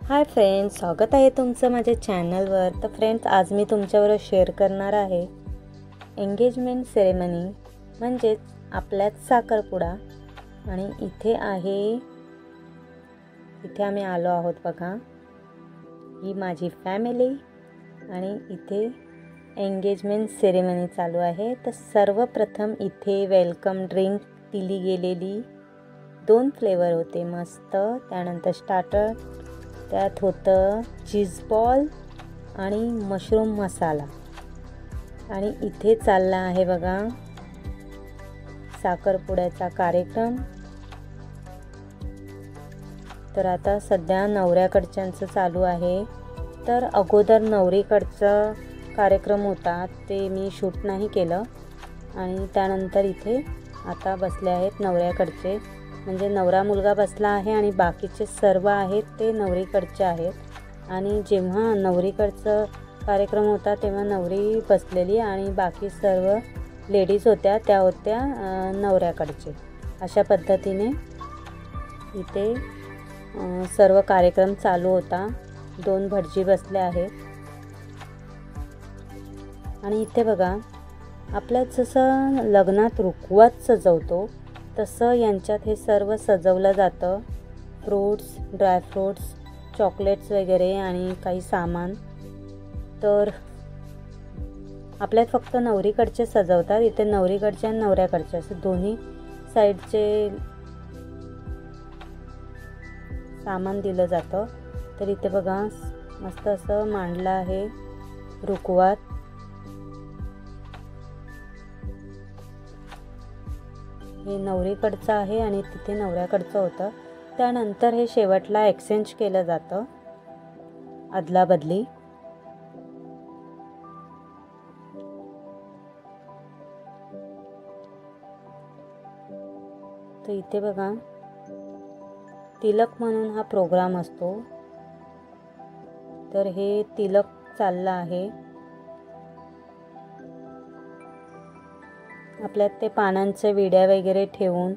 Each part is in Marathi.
हाय फ्रेंड्स, स्वागत आहे तुमचं माझ्या चॅनलवर। तर फ्रेंड्स, आज मी तुमच्याबरोबर शेअर करणार आहे एंगेजमेंट सेरेमनी म्हणजेच आपल्यात साखरपुडा। आणि इथे आम्ही आलो आहोत बघा। ही माझी फॅमिली आणि इथे एंगेजमेंट सेरेमनी चालू आहे। तर सर्वप्रथम इथे वेलकम ड्रिंक दिली गेलेली 2 फ्लेवर होते मस्त। त्यानंतर स्टार्टर त्यात होतं चीज बॉल आणि मशरूम मसाला। आणि इथे चालला आहे बघा साखरपुड्याचा कार्यक्रम। तर आता सध्या नवऱ्याकडच्यांचं चालू आहे। तर अगोदर नवरीकडचा कार्यक्रम होता ते मी शूट नाही केलं। आणि त्यानंतर इथे आता बसले आहेत नवऱ्याकडचे, म्हणजे नवरा मुलगा बसला आहे आणि बाकीचे सर्व आहेत ते नवरीकडचे आहेत। आणि जेव्हा नवरीकडचा कार्यक्रम होता तेव्हा नवरी बसलेली आणि बाकी सर्व लेडीज होत्या त्या होत्या नवऱ्याकडचे। अशा पद्धतीने इथे सर्व कार्यक्रम चालू होता। 2 भटजी बसले आहेत। आणि इथे बघा, आपल्या जसं लग्नात रुखवत सजवतो तसं यांच्यात हे सर्व सजवलं जातं। फ्रूट्स, ड्रायफ्रूट्स, चॉकलेट्स वगैरे आणि काही सामान। तर आपल्यात फक्त नवरीकडचे सजवतात, इथे नवरीकडचे आणि नवऱ्याकडचे असे दोन्ही साईडचे सामान दिलं जातं। तर इथे बघा मस्त असं मांडलं आहे रुखवत। हे नवरीकडचं आहे आणि तिथे नवऱ्याकडचं होतं। त्यानंतर हे शेवटला एक्सचेंज केलं जातं, अदलाबदली। तर इथे बघा तिलक म्हणून हा प्रोग्राम असतो। तर हे तिलक चाललं आहे। आपल्यात ते पानांचे विड्या वगैरे ठेवून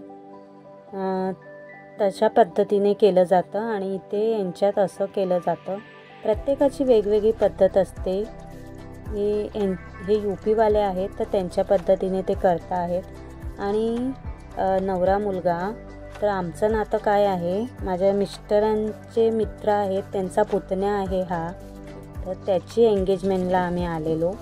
तशा पद्धतीने केलं जातं। आणि इथे यांच्यात असं केलं जातं। प्रत्येकाची वेगवेगळी पद्धत असते। हे यूपीवाले आहेत तर त्यांच्या पद्धतीने ते करत आहेत। आणि नवरा मुलगा, तर आमचं नातं काय आहे, माझ्या मिस्टरांचे मित्र आहेत त्यांचा पुतण्या आहे हा, तर त्याची एंगेजमेंटला आम्ही आलेलो।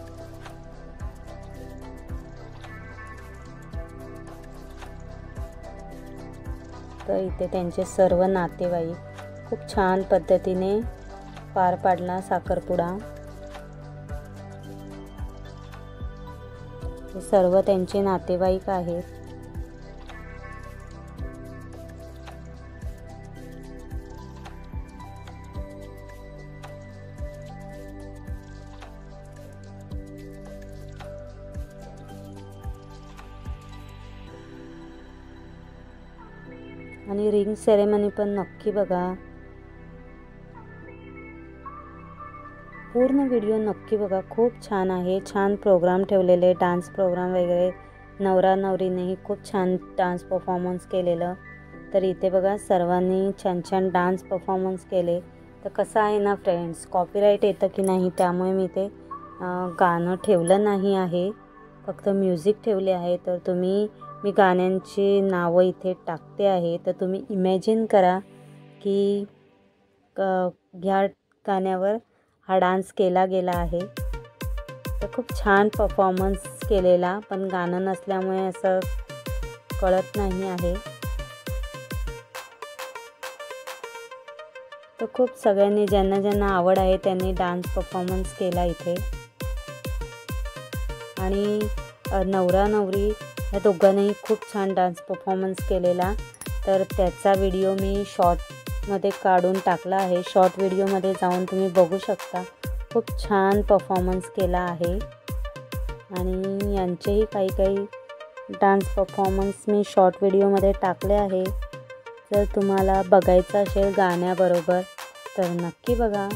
तर इथे त्यांचे सर्व नातेवाईक खूप छान पद्धतीने पार पाडला साखरपुडा। हे सर्व त्यांचे नातेवाईक आहेत। आणि रिंग सेरेमनी पण नक्की बघा, पूर्ण व्हिडिओ नक्की बघा, खूप छान आहे। छान प्रोग्राम ठेवलेले, डान्स प्रोग्राम वगैरे, नवरा नवरीनेही खूप छान डान्स परफॉर्मन्स केलेलं। तर इथे बघा सर्वांनी छान छान डान्स परफॉर्मन्स केले। तर कसं आहे ना फ्रेंड्स, कॉपीराईट येतं की नाही त्यामुळे मी ते गाणं ठेवलं नाही आहे, फक्त म्युझिक ठेवले आहे। तर मी गाण्यांची नावं इथे टाकते आहे, तर तुम्ही इमॅजिन करा की ह्या गाण्यावर हा डान्स केला गेला आहे। तर खूप छान परफॉर्मन्स केलेला, पण गाणं नसल्यामुळे असं कळत नाही आहे। तर खूप सगळ्यांनी ज्यांना ज्यांना आवड आहे त्यांनी डान्स परफॉर्मन्स केला इथे। आणि नवरा नवरी या दोघांनीही खूप छान डान्स परफॉर्मन्स केलेला। तर त्याचा व्हिडिओ मी शॉर्टमध्ये काढून टाकला आहे, शॉर्ट व्हिडिओमध्ये जाऊन तुम्ही बघू शकता। खूप छान परफॉर्मन्स केला आहे। आणि यांचेही काही डान्स परफॉर्मन्स मी शॉर्ट व्हिडिओमध्ये टाकले आहे। जर तुम्हाला बघायचं असेल गाण्याबरोबर तर नक्की बघा।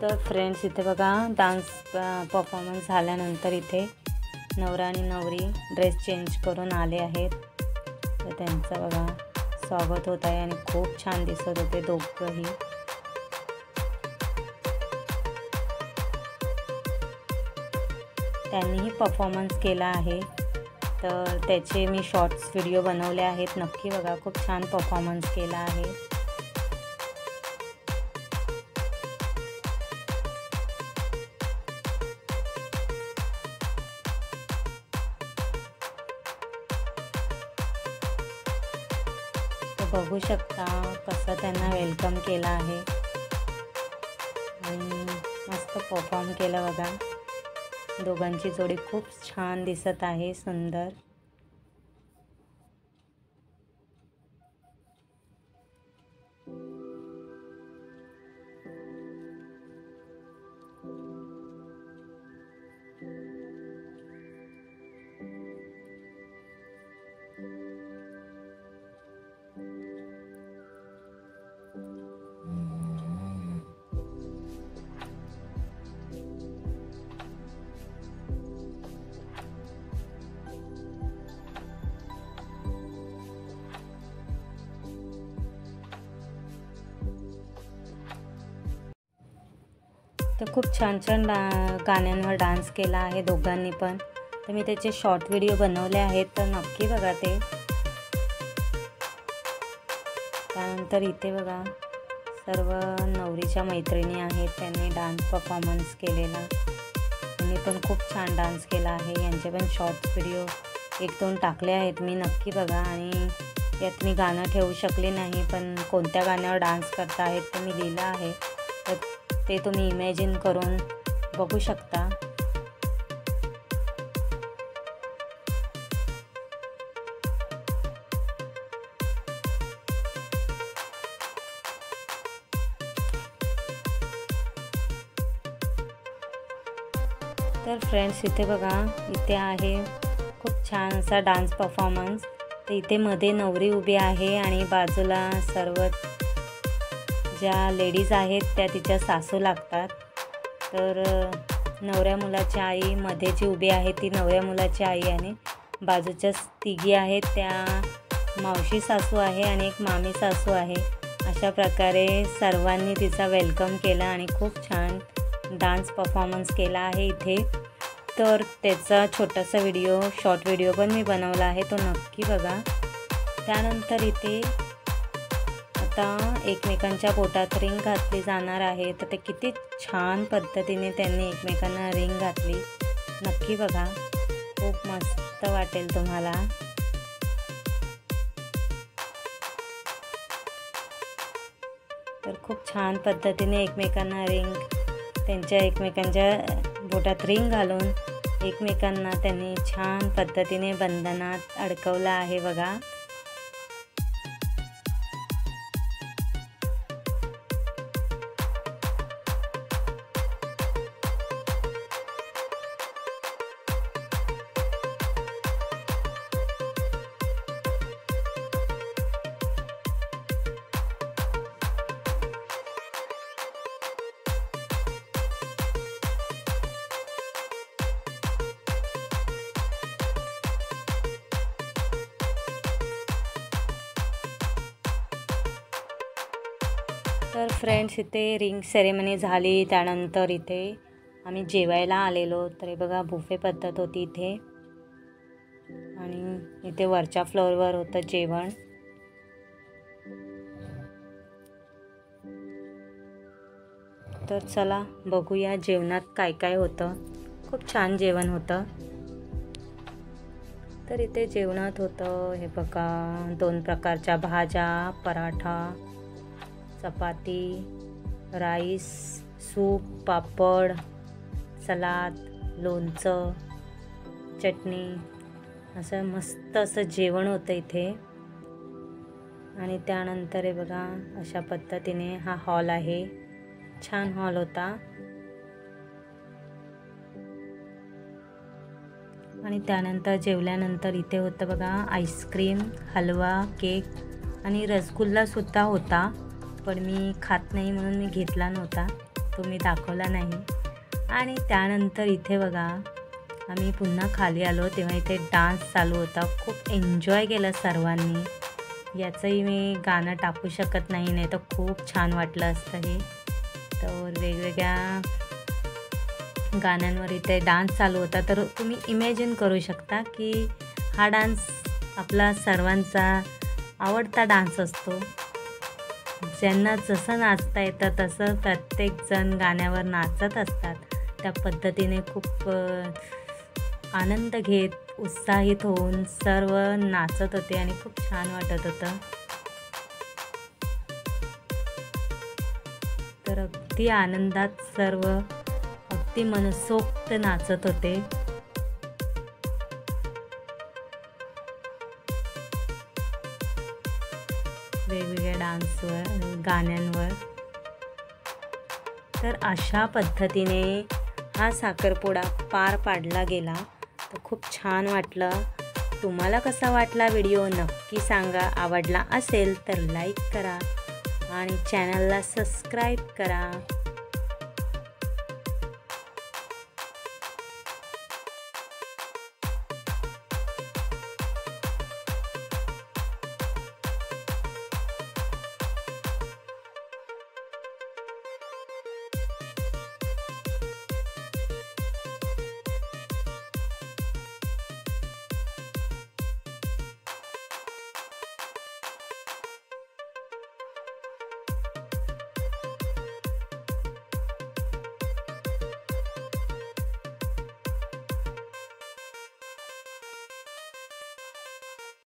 तर फ्रेंड्स इथे बघा डान्स परफॉर्मन्स झाल्यानंतर इथे नवरा आणि नवरी ड्रेस चेंज करून आले आहेत. तर त्यांचं बघा स्वागत होत आहे आणि खूप छान दिसत होते दोघंही. त्यांनीही परफॉर्मन्स केला आहे, तर त्याचे मी शॉर्ट्स व्हिडिओ बनवले आहेत. नक्की बघा, खूप छान परफॉर्मन्स केला आहे. बघू शकता कसं त्यांना वेलकम केलं आहे आणि मस्त परफॉर्म केलं बघा. दोघांची जोडी खूप छान दिसत आहे, सुंदर. तर खूप छान छान गाण्यांवर डान्स केला आहे दोघांनी पण. तर मी त्याचे शॉर्ट व्हिडिओ बनवले आहेत, तर नक्की बघा ते. त्यानंतर इथे बघा सर्व नवरीच्या मैत्रिणी आहेत, त्यांनी डान्स परफॉर्मन्स केलेला. त्यांनी पण खूप छान डान्स केला आहे. यांचे पण शॉर्ट व्हिडिओ 1-2 टाकले आहेत मी, नक्की बघा. आणि यात मी गाणं ठेवू शकले नाही, पण कोणत्या गाण्यावर डान्स करता आहेत ते मी लिहिलं आहे, तर ते तुम्ही इमॅजिन करून बघू शकता. तर फ्रेंड्स इथे बघा, इथे आहे खूप छान असा डान्स परफॉर्मन्स. तर इथे मध्ये नवरी उभी आहे आणि बाजूला सर्व ज्या लेडीज आहेत त्या तिच्या सासू लागतात. तर नवऱ्या मुलाची आई मध्ये जी उभी आहे ती नवऱ्या मुलाची आई, आणि बाजूच्या तिघी आहेत त्या मावशी सासू आहे आणि एक मामी सासू आहे. अशा प्रकारे सर्वांनी तिचा वेलकम केला आणि खूप छान डान्स परफॉर्मन्स केला आहे इथे. तर त्याचा छोटासा व्हिडिओ, शॉर्ट व्हिडिओ पण मी बनवला आहे, तो नक्की बघा. त्यानंतर इथे आता एकमेकांच्या बोटात रिंग घातली जाणार आहे. तर ते किती छान पद्धतीने त्यांनी एकमेकांना रिंग घातली, नक्की बघा. खूप मस्त वाटेल तुम्हाला. तर खूप छान पद्धतीने एकमेकांना रिंग, एकमेकांच्या बोटात रिंग घालून एकमेकांना त्यांनी छान पद्धतीने बंधनात अडकवलं आहे बघा. तर फ्रेंड्स इथे रिंग सेरेमनी झाली. त्यानंतर इथे आम्ही जेवायला आलेलो. तर हे बघा बुफे पद्धत होती इथे, आणि इथे वरच्या फ्लोअरवर होतं जेवण. तर चला बघूया जेवणात काय काय होतं. खूप छान जेवण होतं. तर इथे जेवणात होतं हे बघा 2 प्रकारच्या भाज्या, पराठा, चपाती, राईस, सूप, पापड, सलाद, लोणचं, चटणी, असं मस्त असं जेवण होतं इथे. आणि त्यानंतर हे बघा अशा पद्धतीने हा हॉल आहे. छान हॉल होता. आणि त्यानंतर जेवल्यानंतर इथे होतं बघा आईस्क्रीम, हलवा, केक आणि रसगुल्लासुद्धा होता, पण मी खात नाही म्हणून मी घेतला नव्हता. तो मी दाखवला नाही। आणि त्यानंतर इथे बघा आम्ही पुन्हा खाली आलो तेव्हा इथे डान्स चालू होता। खूप एन्जॉय केलं सर्वांनी। याचंही मी गाणं टाकू शकत नाही तर खूप छान वाटलं असतं हे। तर वेगवेगळ्या गाण्यांवर इथे डान्स चालू होता। तर तुम्ही इमॅजिन करू शकता की हा डान्स आपला सर्वांचा आवडता डान्स असतो। ज्यांना जसं नाचता येतं तसं प्रत्येकजण गाण्यावर नाचत असतात। त्या पद्धतीने खूप आनंद घेत उत्साहित होऊन सर्व नाचत होते आणि खूप छान वाटत होतं। तर अगदी आनंदात सर्व अगदी मनसोक्त नाचत होते। वेगवेगळ्या डान्सवर गाण्यांवर। तर अशा पद्धतीने हा साखरपुडा पार पाडला गेला। तर खूप छान वाटलं। तुम्हाला कसा वाटला व्हिडिओ नक्की सांगा। आवडला असेल तर लाईक करा आणि चॅनलला सबस्क्राईब करा।